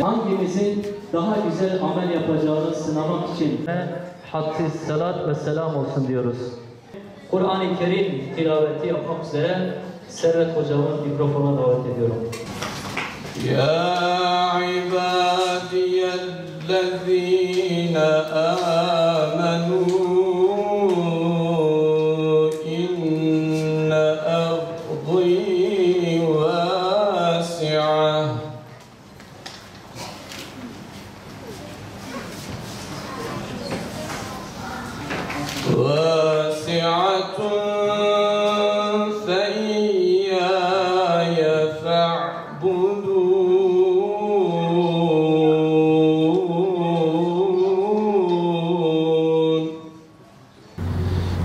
Hangimizin daha güzel amel yapacağını sınamak için hadsiz salat ve selam olsun diyoruz. Kur'an-ı Kerim tilaveti yapmak üzere Servet Hocam'ı mikrofona davet ediyorum. Ya ibadiyellezine amenu inne ardı vasi'ah. واسعة فإياي فاعبدون.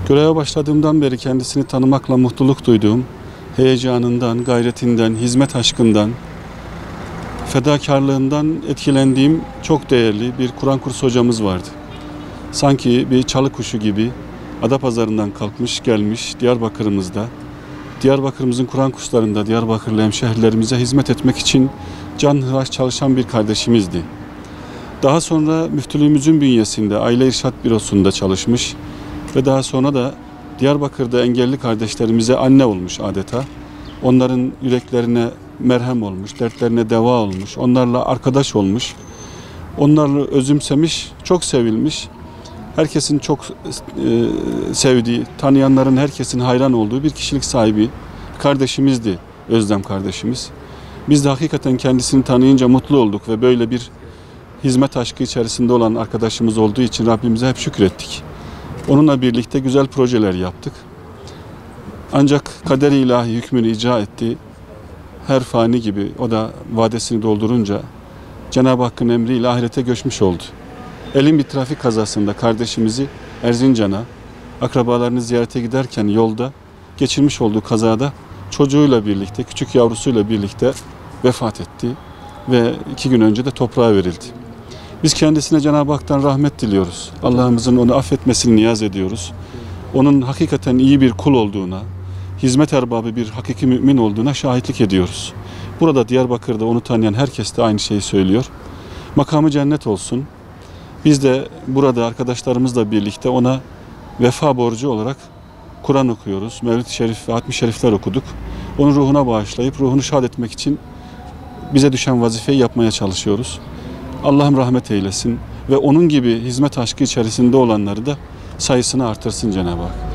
Göreve başladığımdan beri kendisini tanımakla mutluluk duyduğum, heyecanından, gayretinden, hizmet aşkından, fedakarlığından etkilendiğim çok değerli bir Kur'an kursu hocamız vardı. Sanki bir çalı kuşu gibi Adapazarı'ndan kalkmış gelmiş Diyarbakır'ımızda, Diyarbakır'ımızın Kur'an kurslarında Diyarbakırlı hemşehrilerimize hizmet etmek için canhıraş çalışan bir kardeşimizdi. Daha sonra müftülüğümüzün bünyesinde Aile İrşad Bürosu'nda çalışmış ve daha sonra da Diyarbakır'da engelli kardeşlerimize anne olmuş adeta. Onların yüreklerine merhem olmuş, dertlerine deva olmuş, onlarla arkadaş olmuş, onlarla özümsemiş, çok sevilmiş. Herkesin çok sevdiği, tanıyanların herkesin hayran olduğu bir kişilik sahibi kardeşimizdi Özlem kardeşimiz. Biz de hakikaten kendisini tanıyınca mutlu olduk ve böyle bir hizmet aşkı içerisinde olan arkadaşımız olduğu için Rabbimize hep şükrettik. Onunla birlikte güzel projeler yaptık. Ancak kader-i ilahi hükmünü icra etti. Her fani gibi o da vadesini doldurunca Cenab-ı Hakk'ın emriyle ahirete göçmüş oldu. Elin bir trafik kazasında kardeşimizi Erzincan'a, akrabalarını ziyarete giderken yolda geçirmiş olduğu kazada çocuğuyla birlikte, küçük yavrusuyla birlikte vefat etti ve 2 gün önce de toprağa verildi. Biz kendisine Cenab-ı Hak'tan rahmet diliyoruz. Allah'ımızın onu affetmesini niyaz ediyoruz. Onun hakikaten iyi bir kul olduğuna, hizmet erbabı bir hakiki mümin olduğuna şahitlik ediyoruz. Burada Diyarbakır'da onu tanıyan herkes de aynı şeyi söylüyor. Makamı cennet olsun. Biz de burada arkadaşlarımızla birlikte ona vefa borcu olarak Kur'an okuyoruz. Mevlid-i Şerif ve Hatmi Şerifler okuduk. Onun ruhuna bağışlayıp ruhunu şad etmek için bize düşen vazifeyi yapmaya çalışıyoruz. Allah'ım rahmet eylesin ve onun gibi hizmet aşkı içerisinde olanları da sayısını artırsın Cenab-ı Hak.